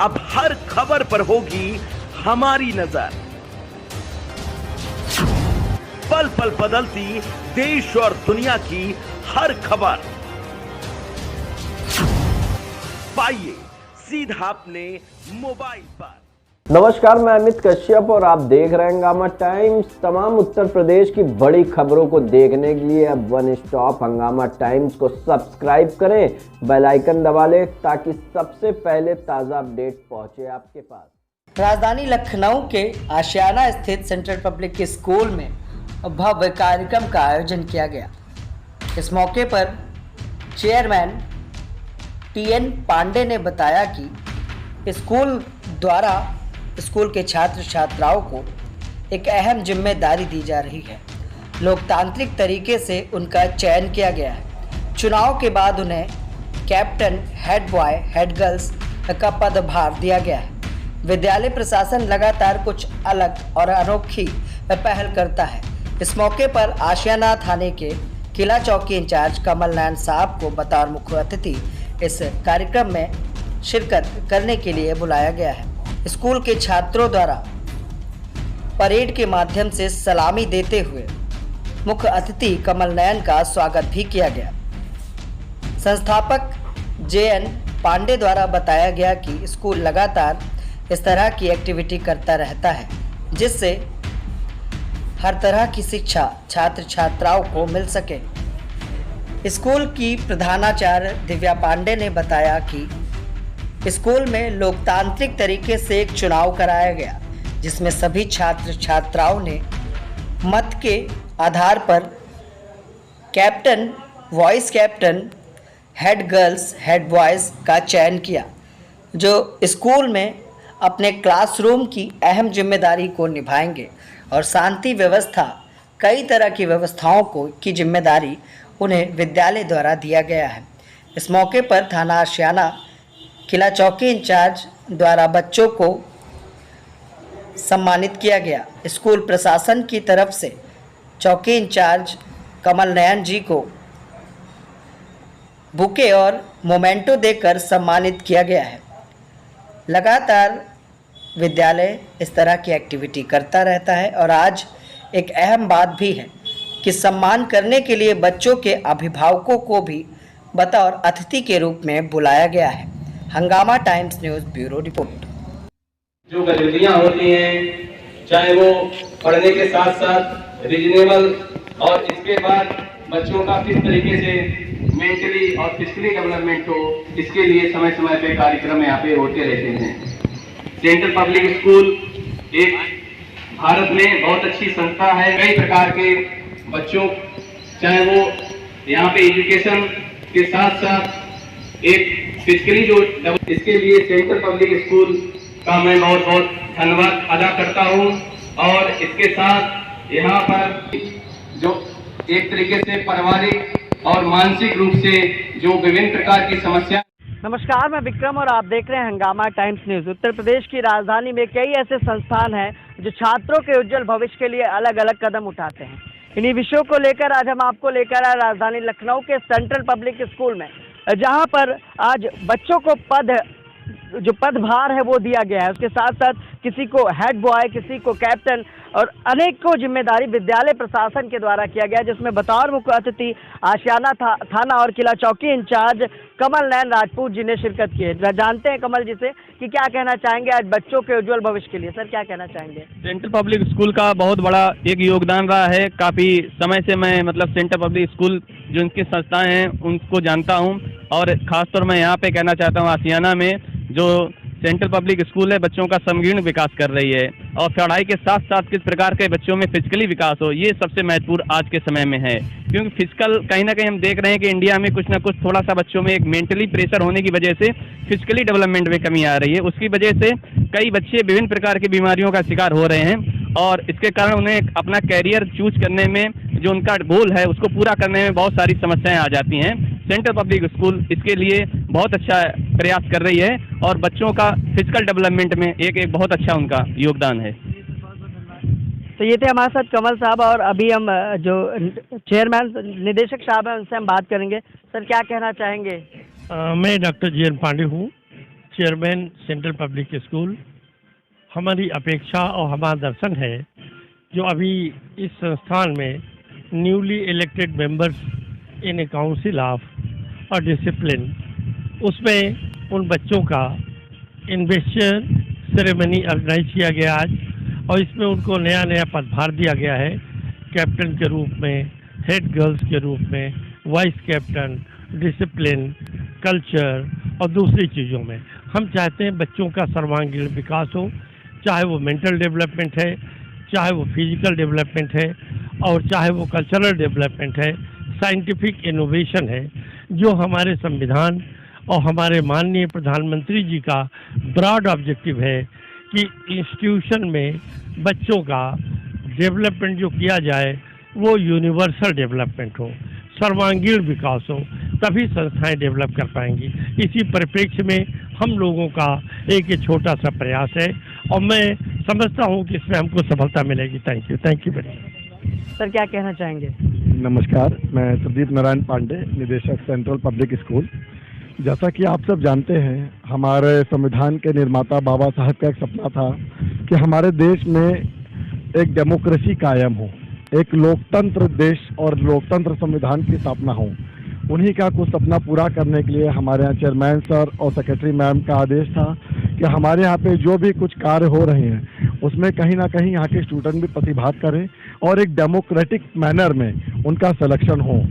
अब हर खबर पर होगी हमारी नजर। पल पल बदलती देश और दुनिया की हर खबर पाइए सीधा अपने मोबाइल पर। नमस्कार, मैं अमित कश्यप और आप देख रहे हैं हंगामा टाइम्स। तमाम उत्तर प्रदेश की बड़ी खबरों को देखने के लिए अब वन स्टॉप हंगामा टाइम्स को सब्सक्राइब करें, बेल आइकन दबा लें ताकि सबसे पहले ताज़ा अपडेट पहुंचे आपके पास। राजधानी लखनऊ के आशियाना स्थित सेंट्रल पब्लिक स्कूल में भव्य कार्यक्रम का आयोजन किया गया। इस मौके पर चेयरमैन टीएन पांडे ने बताया कि स्कूल द्वारा स्कूल के छात्र छात्राओं को एक अहम जिम्मेदारी दी जा रही है। लोकतांत्रिक तरीके से उनका चयन किया गया है। चुनाव के बाद उन्हें captain, head boy, head girls का पदभार दिया गया है। विद्यालय प्रशासन लगातार कुछ अलग और अनोखी पहल करता है। इस मौके पर आशियाना थाने के किला चौकी इंचार्ज कमल नयन साहब को बतौर मुख्य अतिथि इस कार्यक्रम में शिरकत करने के लिए बुलाया गया है। स्कूल के छात्रों द्वारा परेड के माध्यम से सलामी देते हुए मुख्य अतिथि कमल नयन का स्वागत भी किया गया। संस्थापक जेएन पांडे द्वारा बताया गया कि स्कूल लगातार इस तरह की एक्टिविटी करता रहता है जिससे हर तरह की शिक्षा छात्र छात्राओं को मिल सके। स्कूल की प्रधानाचार्य दिव्या पांडे ने बताया कि स्कूल में लोकतांत्रिक तरीके से एक चुनाव कराया गया जिसमें सभी छात्र छात्राओं ने मत के आधार पर captain, vice captain, head girls, head boys का चयन किया जो स्कूल में अपने क्लासरूम की अहम जिम्मेदारी को निभाएंगे और शांति व्यवस्था, कई तरह की व्यवस्थाओं की जिम्मेदारी उन्हें विद्यालय द्वारा दिया गया है। इस मौके पर थाना आशियाना किला चौकी इंचार्ज द्वारा बच्चों को सम्मानित किया गया। स्कूल प्रशासन की तरफ से चौकी इंचार्ज कमल नयन जी को बुके और मोमेंटो देकर सम्मानित किया गया है। लगातार विद्यालय इस तरह की एक्टिविटी करता रहता है और आज एक अहम बात भी है कि सम्मान करने के लिए बच्चों के अभिभावकों को भी बतौर अतिथि के रूप में बुलाया गया है। हंगामा टाइम्स न्यूज़ ब्यूरो रिपोर्ट। जो गतिविधियाँ होती हैं, चाहे वो पढ़ने के साथ साथ रीजनेबल और इसके बाद बच्चों का किस तरीके से मेंटली और फिजिकली डेवलपमेंट हो, इसके लिए समय समय पे कार्यक्रम यहाँ पे होते रहते हैं। सेंट्रल पब्लिक स्कूल एक भारत में बहुत अच्छी संस्था है। कई प्रकार के बच्चों, चाहे वो यहाँ पे एजुकेशन के साथ साथ एक फिजिकली जो, इसके लिए सेंट्रल पब्लिक स्कूल का मैं बहुत बहुत धन्यवाद अदा करता हूँ। और इसके साथ यहाँ पर जो एक तरीके से पारिवारिक और मानसिक रूप से जो विभिन्न प्रकार की समस्या। नमस्कार, मैं विक्रम और आप देख रहे हैं हंगामा टाइम्स न्यूज़। उत्तर प्रदेश की राजधानी में कई ऐसे संस्थान हैं जो छात्रों के उज्जवल भविष्य के लिए अलग अलग कदम उठाते हैं। इन्हीं विषयों को लेकर आज हम आपको लेकर आए राजधानी लखनऊ के सेंट्रल पब्लिक स्कूल में, जहां पर आज बच्चों को पदभार है वो दिया गया है। उसके साथ साथ किसी को हेड बॉय, किसी को कैप्टन और अनेकों जिम्मेदारी विद्यालय प्रशासन के द्वारा किया गया, जिसमें बतौर मुख्य अतिथि आशियाना थाना और किला चौकी इंचार्ज कमल नयन राजपूत जी ने शिरकत की है। जानते हैं कमल जी से कि क्या कहना चाहेंगे आज बच्चों के उज्जवल भविष्य के लिए। सर, क्या कहना चाहेंगे? सेंट्रल पब्लिक स्कूल का बहुत बड़ा एक योगदान रहा है। काफ़ी समय से मैं सेंट्रल पब्लिक स्कूल जो उनकी संस्थाएं हैं उनको जानता हूं और ख़ासतौर मैं यहाँ पे कहना चाहता हूँ आशियाना में जो सेंट्रल पब्लिक स्कूल है बच्चों का समग्र विकास कर रही है और पढ़ाई के साथ साथ किस प्रकार के बच्चों में फिजिकली विकास हो, ये सबसे महत्वपूर्ण आज के समय में है। क्योंकि फिजिकल कहीं ना कहीं हम देख रहे हैं कि इंडिया में कुछ ना कुछ थोड़ा सा बच्चों में एक मेंटली प्रेशर होने की वजह से फिजिकली डेवलपमेंट में कमी आ रही है। उसकी वजह से कई बच्चे विभिन्न प्रकार की बीमारियों का शिकार हो रहे हैं और इसके कारण उन्हें अपना कैरियर चूज करने में जो उनका गोल है उसको पूरा करने में बहुत सारी समस्याएं आ जाती हैं। सेंट्रल पब्लिक स्कूल इसके लिए बहुत अच्छा प्रयास कर रही है और बच्चों का फिजिकल डेवलपमेंट में एक बहुत अच्छा उनका योगदान है। तो ये थे हमारे साथ कमल साहब और अभी हम जो चेयरमैन निदेशक साहब हैं उनसे हम बात करेंगे। सर, क्या कहना चाहेंगे? मैं डॉक्टर जेएन पांडे हूँ, चेयरमैन सेंट्रल पब्लिक स्कूल, हमारी अपेक्षा और हमारा दर्शन है जो अभी इस संस्थान में newly elected members in A council of और डिसिप्लिन, उसमें उन बच्चों का इन्वेस्टर सेरेमनी ऑर्गेनाइज किया गया आज, और इसमें उनको नया नया पदभार दिया गया है, कैप्टन के रूप में, हेड गर्ल्स के रूप में, वाइस कैप्टन, डिसिप्लिन, कल्चर और दूसरी चीज़ों में। हम चाहते हैं बच्चों का सर्वांगीण विकास हो, चाहे वो मेंटल डेवलपमेंट है, चाहे वो फिजिकल डेवलपमेंट है, और चाहे वो कल्चरल डेवलपमेंट है, साइंटिफिक इनोवेशन है, जो हमारे संविधान और हमारे माननीय प्रधानमंत्री जी का ब्रॉड ऑब्जेक्टिव है कि इंस्टीट्यूशन में बच्चों का डेवलपमेंट जो किया जाए वो यूनिवर्सल डेवलपमेंट हो, सर्वांगीण विकास हो, तभी संस्थाएं डेवलप कर पाएंगी। इसी परिप्रेक्ष्य में हम लोगों का एक छोटा सा प्रयास है और मैं समझता हूं कि इसमें हमको सफलता मिलेगी। Thank you very much. Sir क्या कहना चाहेंगे? नमस्कार, मैं सुदीप नारायण पांडे, निदेशक सेंट्रल पब्लिक स्कूल। जैसा कि आप सब जानते हैं, हमारे संविधान के निर्माता बाबा साहब का एक सपना था कि हमारे देश में एक डेमोक्रेसी कायम हो, एक लोकतंत्र देश और लोकतंत्र संविधान की स्थापना हो। उन्हीं का कुछ सपना पूरा करने के लिए हमारे यहाँ चेयरमैन सर और सेक्रेटरी मैम का आदेश था कि हमारे यहाँ पे जो भी कुछ कार्य हो रहे हैं उसमें कहीं ना कहीं यहाँ के स्टूडेंट भी प्रतिभाग करें और एक डेमोक्रेटिक मैनर में उनका सिलेक्शन हो।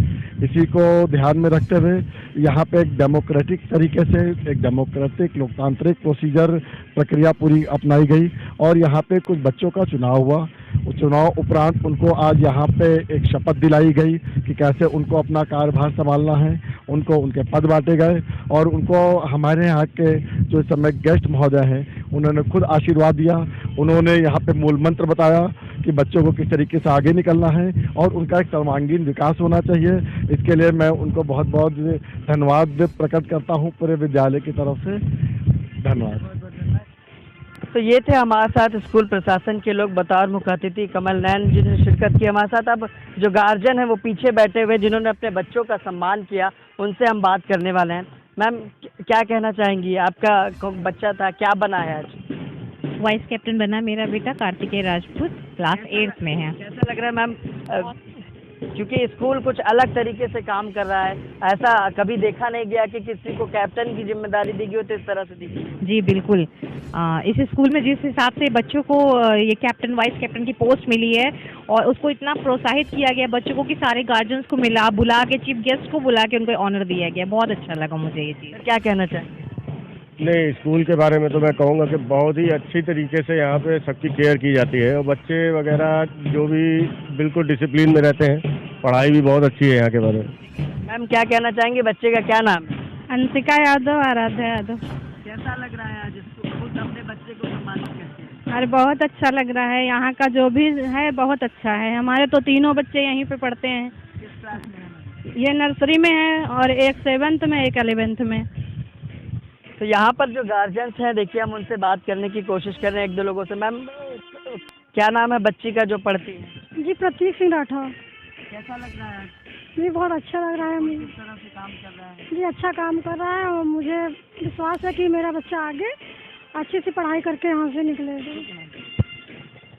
इसी को ध्यान में रखते हुए यहाँ पे एक डेमोक्रेटिक तरीके से एक डेमोक्रेटिक लोकतांत्रिक प्रोसीजर प्रक्रिया पूरी अपनाई गई और यहाँ पे कुछ बच्चों का चुनाव हुआ। चुनाव उपरांत उनको आज यहाँ पे एक शपथ दिलाई गई कि कैसे उनको अपना कार्यभार संभालना है, उनको उनके पद बांटे गए और उनको हमारे यहाँ के जो समय गेस्ट महोदय हैं उन्होंने खुद आशीर्वाद दिया। उन्होंने यहाँ पे मूल मंत्र बताया कि बच्चों को किस तरीके से आगे निकलना है और उनका एक सर्वांगीण विकास होना चाहिए। इसके लिए मैं उनको बहुत बहुत धन्यवाद प्रकट करता हूँ पूरे विद्यालय की तरफ से। धन्यवाद। तो ये थे हमारे साथ स्कूल प्रशासन के लोग बतौर मुख्य अतिथि कमल नैन जिन्होंने शिरकत की हमारे साथ। अब जो गार्जियन है वो पीछे बैठे हुए जिन्होंने अपने बच्चों का सम्मान किया, उनसे हम बात करने वाले हैं। मैम क्या कहना चाहेंगी, आपका बच्चा था, क्या बना है आज? वाइस कैप्टन बना मेरा बेटा कार्तिकेय राजपूत, क्लास 8 में है। कैसा लग रहा है मैम, क्योंकि स्कूल कुछ अलग तरीके से काम कर रहा है, ऐसा कभी देखा नहीं गया कि किसी को कैप्टन की जिम्मेदारी दी गई हो तो इस तरह से दी गई? जी बिल्कुल, इस स्कूल में जिस हिसाब से बच्चों को ये कैप्टन वाइस कैप्टन की पोस्ट मिली है और उसको इतना प्रोत्साहित किया गया, बच्चों को कि सारे गार्जियंस को बुला के चीफ गेस्ट को बुला के उनको ऑनर दिया गया, बहुत अच्छा लगा मुझे ये चीज़। क्या कहना चाहेंगे? नहीं, स्कूल के बारे में तो मैं कहूँगा कि बहुत ही अच्छी तरीके से यहाँ पे सबकी केयर की जाती है और बच्चे वगैरह जो भी बिल्कुल डिसिप्लिन में रहते हैं, पढ़ाई भी बहुत अच्छी है यहाँ के बारे में। मैम क्या कहना चाहेंगे, बच्चे का क्या नाम है? अंशिका यादव, आराध्या यादव। कैसा लग रहा है आज खुद अपने बच्चे को सम्मानित करते हैं? अरे बहुत अच्छा लग रहा है, यहाँ का जो भी है बहुत अच्छा है। हमारे तो तीनों बच्चे यहीं पे पढ़ते हैं। किस क्लास में है? ये नर्सरी में है और एक 7th में, एक 11th में। तो यहाँ पर जो गार्जियंस हैं, देखिए हम उनसे बात करने की कोशिश कर रहे हैं एक दो लोगों से। मैम क्या नाम है बच्ची का जो पढ़ती है? जी प्रतीक सिंह राठौर। कैसा लग रहा है? जी बहुत अच्छा लग रहा है मुझे। किस तरह से काम कर रहा है? जी अच्छा काम कर रहा है और मुझे विश्वास है कि मेरा बच्चा आगे अच्छी सी पढ़ाई करके यहाँ से निकलेगा।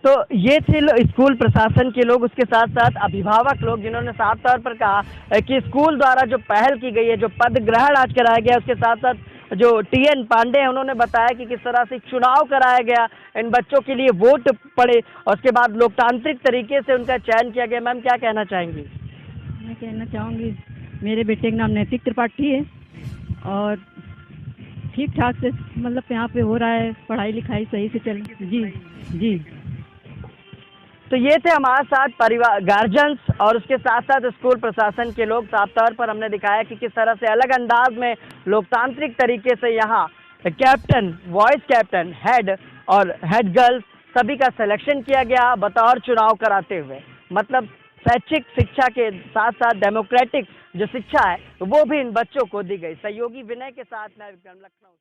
तो ये थे स्कूल प्रशासन के लोग, उसके साथ साथ अभिभावक लोग जिन्होंने साफ तौर पर कहा कि स्कूल द्वारा जो पहल की गई है, जो पद ग्रहण आज कराया गया, उसके साथ साथ जो TN पांडे हैं उन्होंने बताया कि किस तरह से चुनाव कराया गया, इन बच्चों के लिए वोट पड़े और उसके बाद लोकतांत्रिक तरीके से उनका चयन किया गया। मैम क्या कहना चाहेंगी? मैं कहना चाहूँगी मेरे बेटे का नाम नैतिक त्रिपाठी है और ठीक ठाक से मतलब यहाँ पे हो रहा है, पढ़ाई लिखाई सही से चल। जी जी। तो ये थे हमारे साथ परिवार गार्जियंस और उसके साथ साथ स्कूल प्रशासन के लोग। साफ तौर पर हमने दिखाया कि किस तरह से अलग अंदाज में लोकतांत्रिक तरीके से यहाँ कैप्टन, वॉइस कैप्टन, हेड और हेड गर्ल्स सभी का सिलेक्शन किया गया बतौर चुनाव कराते हुए। मतलब शैक्षिक शिक्षा के साथ साथ डेमोक्रेटिक जो शिक्षा है वो भी इन बच्चों को दी गई। सहयोगी विनय के साथ मैं विक्रम, लखनऊ।